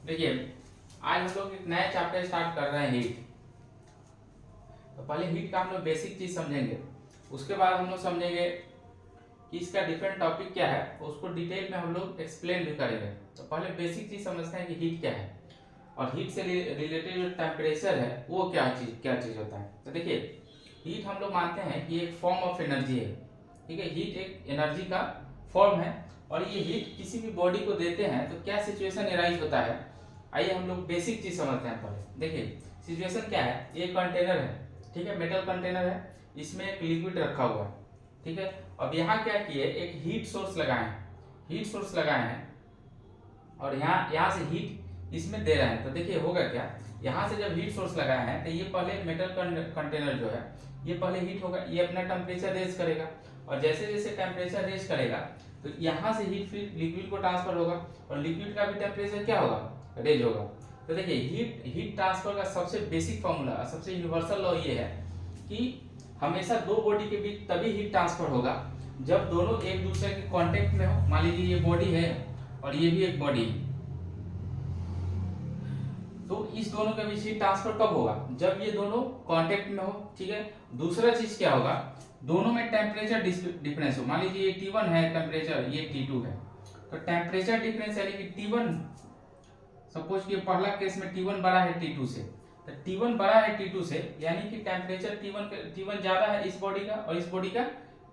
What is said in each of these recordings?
देखिए आज हम लोग एक नया चैप्टर स्टार्ट कर रहे हैं हीट। तो पहले हीट का हम लोग बेसिक चीज समझेंगे, उसके बाद हम लोग समझेंगे कि इसका डिफरेंट टॉपिक क्या है, उसको डिटेल में हम लोग एक्सप्लेन भी करेंगे। तो पहले बेसिक चीज समझते हैं कि हीट क्या है और हीट से रिलेटेड जो टेम्परेचर है वो क्या चीज होता है। तो देखिए हीट हम लोग मानते हैं कि एक फॉर्म ऑफ एनर्जी है, ठीक है। हीट एक एनर्जी का फॉर्म है और ये हीट किसी भी बॉडी को देते हैं तो क्या सिचुएशन एराइज होता है। आइए हम लोग बेसिक चीज समझते हैं। पहले देखिए सिचुएशन क्या है। ये कंटेनर है, ठीक है, मेटल कंटेनर है, इसमें एक लिक्विड रखा हुआ है, ठीक है। अब यहाँ क्या किए, एक हीट सोर्स लगाए हैं, हीट सोर्स लगाए हैं और यहाँ से हीट इसमें दे रहे हैं। तो देखिए होगा क्या, यहाँ से जब हीट सोर्स लगाए हैं तो ये पहले मेटल कंटेनर जो है ये पहले हीट होगा, ये अपना टेम्परेचर रेज करेगा और जैसे जैसे टेम्परेचर रेज करेगा तो यहाँ से हीट फिर लिक्विड को ट्रांसफर होगा और लिक्विड का भी टेम्परेचर क्या होगा, रेज होगा। तो देखिए हीट ट्रांसफर का सबसे बेसिक फॉर्मूला, सबसे यूनिवर्सल लॉ ये है कि हमेशा दो बॉडी के बीच तभी हीट ट्रांसफर होगा जब दोनों एक दूसरे के कांटेक्ट में हो। मान लीजिए ये बॉडी है और ये भी एक बॉडी है, तो इस दोनों के बीच हीट ट्रांसफर कब होगा, जब ये दोनों कांटेक्ट में हो, ठीक है। दूसरा चीज क्या होगा, दोनों में टेम्परेचर डिफरेंस हो। मान लीजिए ये T1 है टेम्परेचर, ये T2 है, तो टेम्परेचर डिफरेंस यानी कि T1, सपोज कि पहला केस में T1 बड़ा है T2 से, तो T1 बड़ा है T2 से यानी कि टेम्परेचर T1 ज्यादा है इस बॉडी का और इस बॉडी का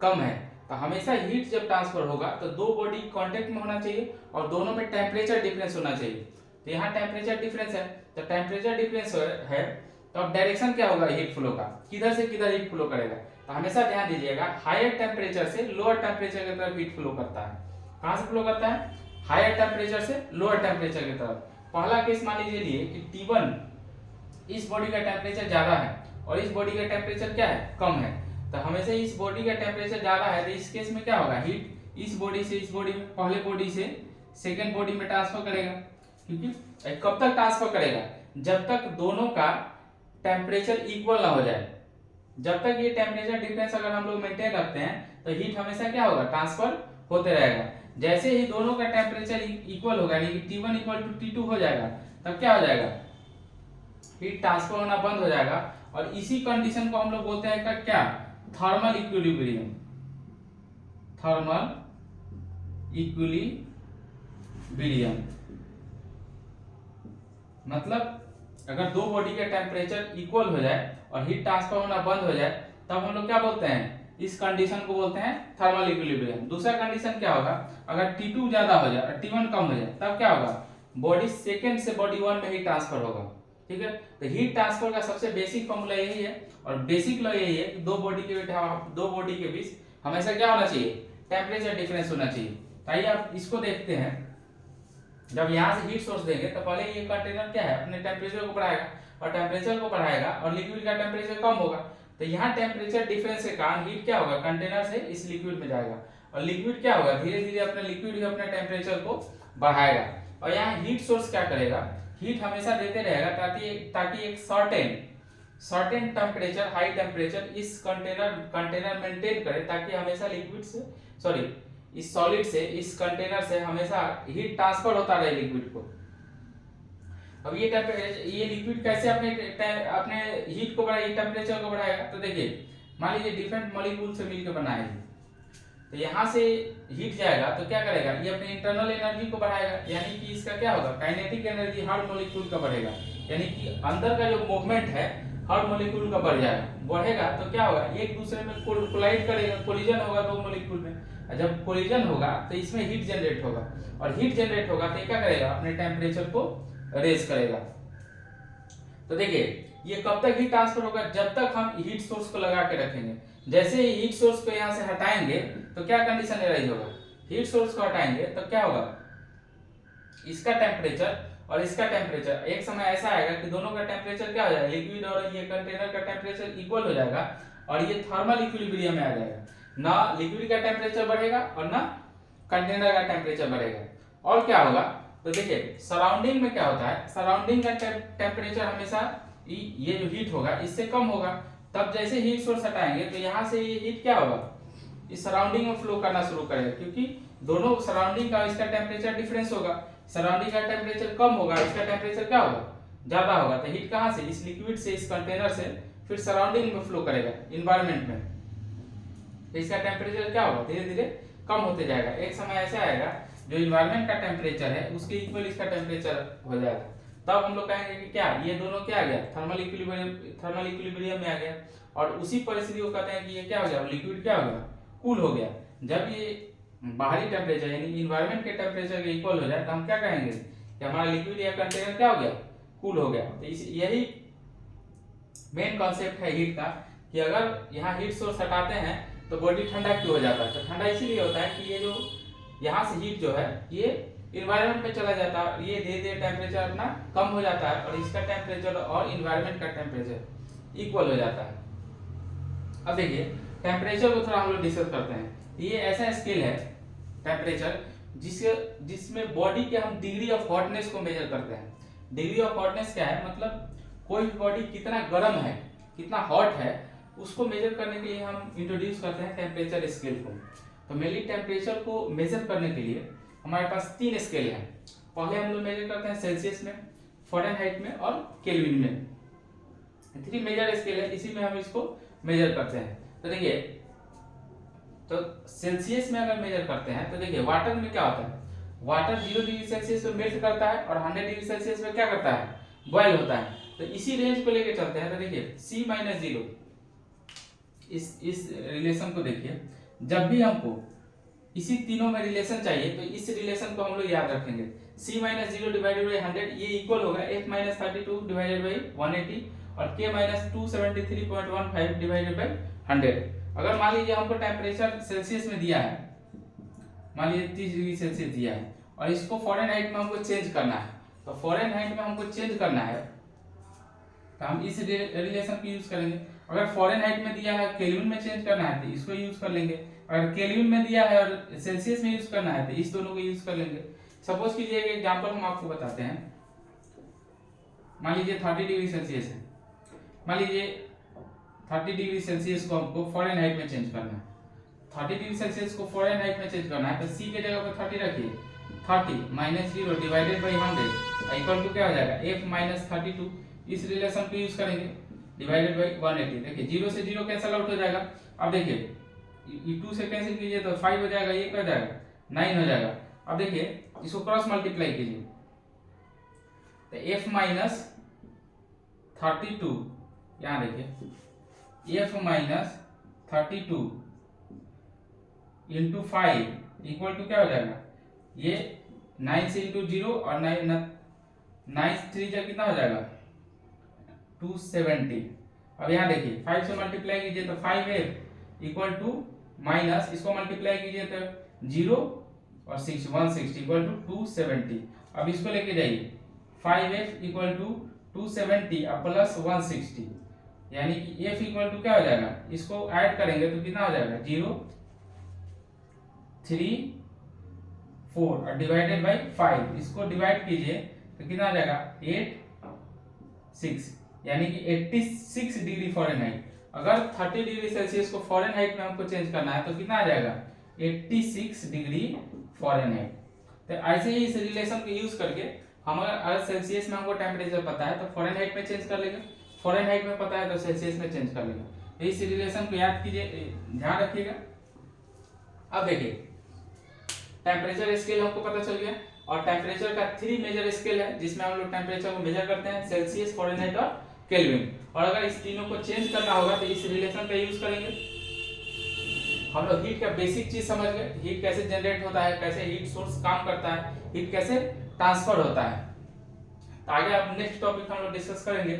कम है। तो हमेशा हीट जब ट्रांसफर होगा तो दो बॉडी कांटेक्ट में होना चाहिए और दोनों में टेम्परेचर डिफरेंस होना चाहिए। तो यहाँ टेम्परेचर डिफरेंस है, तो टेम्परेचर डिफरेंस है तो अब डायरेक्शन क्या होगा हीट फ्लो का, किधर से किधर हीट फ्लो करेगा। तो हमेशा ध्यान दीजिएगा हायर टेम्परेचर से लोअर टेम्परेचर की तरफ हीट फ्लो करता है। कहां से फ्लो करता है, हायर टेम्परेचर से लोअर टेम्परेचर की तरफ। पहला केस मान लीजिए लिए कि T1 इस बॉडी का टेम्परेचर ज्यादा है और इस बॉडी का टेम्परेचर क्या है, कम है। तो हमेशा इस बॉडी का टेम्परेचर ज्यादा है तो इस केस में क्या होगा, हीट इस बॉडी से इस बॉडी में, पहले बॉडी से सेकेंड बॉडी में ट्रांसफर करेगा। क्योंकि कब तक ट्रांसफर करेगा, जब तक दोनों का टेम्परेचर इक्वल ना हो जाए। जब तक ये टेम्परेचर डिफरेंस अगर हम लोग मेंटेन रखते हैं तो हीट हमेशा क्या होगा, ट्रांसफर होते रहेगा। जैसे ही दोनों का टेम्परेचर इक्वल होगा यानी कि T1 इक्वल टू T2 हो जाएगा, तब क्या हो जाएगा, हीट ट्रांसफर होना बंद हो जाएगा। और इसी कंडीशन को हम लोग बोलते हैं क्या, थर्मल इक्विलिब्रियम। थर्मल इक्विलिब्रियम मतलब अगर दो बॉडी का टेम्परेचर इक्वल हो जाए और हीट ट्रांसफर होना बंद हो जाए तब हम लोग क्या बोलते हैं, इस कंडीशन को बोलते हैं थर्मल इक्विलिब्रियम। दूसरा कंडीशन क्या होगा, अगर T2 ज्यादा हो जाए और T1 कम हो जाए तब क्या होगा, बॉडी सेकेंड से बॉडी 1 में हीट ट्रांसफर होगा, ठीक है। तो हीट ट्रांसफर का सबसे बेसिक फॉर्मूला यही है और बेसिक लॉ यही है कि दो बॉडी के बीच हमेशा क्या होना चाहिए, टेम्परेचर डिफरेंस होना चाहिए। आइए आप इसको देखते हैं। जब यहाँ से हीट सोर्स देंगे तो पहले ये कंटेनर क्या है, अपने टेम्परेचर को बढ़ाएगा और टेम्परेचर को बढ़ाएगा और लिक्विड का टेम्परेचर कम होगा। तो यहाँ टेम्परेचर डिफरेंस के कारण हीट क्या होगा, कंटेनर से इस लिक्विड में जाएगा और लिक्विड क्या होगा, धीरे धीरे अपने लिक्विड ही अपने टेम्परेचर को बढ़ाएगा। और यहाँ हीट सोर्स क्या करेगा, हीट हमेशा देते रहेगा ताकि एक सर्टेन टेम्परेचर, हाई टेम्परेचर इस कंटेनर मेंटेन करे, ताकि हमेशा लिक्विड से इस सॉलिड से, इस कंटेनर से हमेशा हीट ट्रांसफर होता रहे लिक्विड को। अब ये लिक्विड कैसे अपने हीट को बढ़ाएगा, टेम्परेचर को बढ़ाएगा। तो देखिए मान लीजिए डिफरेंट मॉलिक्यूल से मिलकर बना है, तो यहाँ से हीट जाएगा तो क्या करेगा, ये अपने इंटरनल एनर्जी को बढ़ाएगा, यानी कि इसका क्या होगा, काइनेटिक एनर्जी हर मॉलिक्यूल का बढ़ेगा, यानी कि अंदर का जो मूवमेंट है हर मॉलिक्यूल का बढ़ेगा। तो क्या होगा, एक दूसरे में कोलाइड करेगा, कोलिजन होगा दो मॉलिक्यूल में। जब कोलिजन होगा तो इसमें हीट जनरेट होगा और हीट जनरेट होगा तो क्या करेगा, अपने टेम्परेचर को रेज करेगा। तो देखिए ये कब तक हीट ट्रांसफर होगा, जब तक हम हीट सोर्स को लगा के रखेंगे। जैसे ही हीट सोर्स को यहाँ से हटाएंगे तो क्या कंडीशन एराइज होगा, हीट सोर्स को हटाएंगे तो क्या होगा, इसका टेम्परेचर और इसका टेम्परेचर एक समय ऐसा आएगा कि दोनों का टेम्परेचर क्या हो जाएगा, लिक्विड और ये कंटेनर का टेम्परेचर इक्वल हो जाएगा और ये थर्मल इक्विलिब्रियम में आ जाएगा। ना लिक्विड का टेम्परेचर बढ़ेगा और ना कंटेनर का टेम्परेचर बढ़ेगा। और क्या होगा, तो देखिए सराउंडिंग में क्या होता है, सराउंडिंग का टेम्परेचर हमेशा ये जो हीट होगा इससे कम होगा। तब जैसे हीट सोर्स हटाएंगे तो यहाँ से ये हीट क्या होगा, इस सराउंडिंग में फ्लो करना शुरू करेगा, क्योंकि दोनों सराउंडिंग का इसका टेम्परेचर डिफरेंस होगा, सराउंडिंग का टेम्परेचर कम होगा, इसका टेम्परेचर क्या होगा, ज्यादा होगा। तो हीट कहाँ से, इस लिक्विड से, इस कंटेनर से फिर सराउंडिंग में फ्लो करेगा, इन्वायरमेंट में, तो इसका टेम्परेचर क्या होगा, धीरे धीरे कम होते जाएगा। एक समय ऐसा आएगा जो इन्वायरमेंट का टेम्परेचर है उसके इक्वल इसका टेम्परेचर हो जाएगा। तब हम लोग कहेंगे कि क्या ये दोनों क्या आ गया, थर्मल इक्विलिब्रियम में आ गया। और उसी परिस्थिति को कहते हैं कि ये क्या हो गया, लिक्विड क्या हो गया, कूल हो गया। जब ये बाहरी टेम्परेचर यानी इन्वायरमेंट के टेम्परेचर के इक्वल हो जाए तो हम क्या कहेंगे कि हमारा लिक्विड या कंटेनर क्या हो गया, कूल हो गया। तो यही मेन कॉन्सेप्ट है हीट का, कि अगर यहाँ हीट सोर्स हटाते हैं तो बॉडी ठंडा क्यों हो जाता है। तो ठंडा इसीलिए होता है कि ये जो यहाँ से हीट जो है ये इन्वायरमेंट में चला जाता है, ये धीरे धीरे टेम्परेचर अपना कम हो जाता है और इसका टेम्परेचर और इन्वायरमेंट का टेम्परेचर इक्वल हो जाता है। अब देखिए टेम्परेचर को थोड़ा हम लोग डिस्कस करते हैं। ये ऐसा स्केल है टेम्परेचर जिसमें बॉडी के हम डिग्री ऑफ हॉटनेस को मेजर करते हैं। डिग्री ऑफ हॉटनेस क्या है, मतलब कोई भी बॉडी कितना गर्म है, कितना हॉट है, उसको मेजर करने के लिए हम इंट्रोड्यूस करते हैं टेम्परेचर स्केल को। तो मेनली टेम्परेचर को मेजर करने के लिए हमारे पास 3 स्केल हैं। पहले हम लोग मेजर करते हैं सेल्सियस में, फ़ारेनहाइट में और केल्विन में। 3 मेजर स्केल है, इसी में हम इसको मेजर करते हैं। तो देखिए, तो सेल्सियस में अगर मेजर करते हैं तो देखिए वाटर में क्या होता है, वाटर 0 डिग्री सेल्सियस में मेल्ट करता है और 100 डिग्री सेल्सियस में क्या करता है, बॉयल होता है। तो इसी रेंज को लेके चलते हैं। तो देखिए C-0 इस रिलेशन को देखिए, जब भी हमको इसी तीनों में रिलेशन चाहिए तो इस रिलेशन को हम लोग याद रखेंगे। C-0 डिवाइडेड बाई 100 ये इक्वल होगा F-32 डिवाइडेड बाई 180 और K-273.15 डिवाइडेड बाई 100। अगर मान लीजिए हमको टेम्परेचर सेल्सियस में दिया है, मान लीजिए 30 डिग्री सेल्सियस दिया है और इसको फ़ारेनहाइट में हमको चेंज करना है, तो फ़ारेनहाइट में हमको चेंज करना है तो हम इस रिलेशन को यूज करेंगे। अगर फ़ारेनहाइट में दिया है केल्विन में चेंज करना है तो इसको यूज कर लेंगे। अगर केल्विन में दिया है और सेल्सियस में यूज करना है तो इस दोनों को यूज कर लेंगे। सपोज कीजिए एक एग्जांपल हम आपको बताते हैं। मान लीजिए 30 डिग्री सेल्सियस है, मान लीजिए 30 डिग्री सेल्सियस को हमको फ़ारेनहाइट में चेंज करना है। 30 डिग्री सेल्सियस को फ़ारेनहाइट में चेंज करना है तो C के जगह पर 30 रखिए, 30 - 0 डिवाइडेड बाई 100 इक्वल टू क्या हो जाएगा, F-32। इस रिलेशन को यूज करेंगे डिवाइडेड बाई 180। देखिए 0 से 0 कैंसिल आउट हो जाएगा। अब देखिए 2 से कैंसिल कीजिए तो 5 हो जाएगा, ये क्या हो जाएगा, 9 हो जाएगा। अब देखिए इसको क्रॉस मल्टीप्लाई कीजिए तो F-32 यहाँ देखिए F-32 इंटू 5 इक्वल टू क्या हो जाएगा, ये 9 से इंटू 0 और 9 3 जा कितना हो जाएगा, 270। अब यहाँ देखिए 5 से मल्टीप्लाई कीजिए तो 5F इक्वल टू माइनस, इसको मल्टीप्लाई कीजिए तो 0 और 6 160 इक्वल टू 270। अब इसको लेके जाइए 5F इक्वल टू 270 और प्लस 160 यानी कि F इक्वल टू क्या हो जाएगा, इसको ऐड करेंगे तो कितना हो जाएगा, 0 3 4 और डिवाइडेड बाई 5। इसको डिवाइड कीजिए तो कितना आ जाएगा, 8 6 यानी कि 86 डिग्री फ़ारेनहाइट। अगर 30 डिग्री सेल्सियस को फ़ारेनहाइट में हमको चेंज करना है तो कितना आ जाएगा, 86 डिग्री फ़ारेनहाइट। तो ऐसे ही इस रिलेशन को यूज करके हम अगर सेल्सियस में हमको टेम्परेचर पता है तो फ़ारेनहाइट में चेंज कर लेंगे, फ़ारेनहाइट में पता है तो सेल्सियस में चेंज कर लेंगे। तो इस रिलेशन को याद कीजिए, ध्यान रखिएगा। अब देखिए टेम्परेचर स्केल हमको पता चल गया और टेम्परेचर का 3 मेजर स्केल है जिसमें हम लोग टेम्परेचर को मेजर करते हैं, सेल्सियस, फ़ारेनहाइट और केल्विन। और अगर इस तीनों को चेंज करना होगा तो इस रिलेशन का यूज करेंगे। हम लोग हीट का बेसिक चीज समझ गए, हीट कैसे जनरेट होता है, कैसे हीट सोर्स काम करता है, हीट कैसे ट्रांसफर होता है। तो आगे अब नेक्स्ट टॉपिक हम लोग डिस्कस करेंगे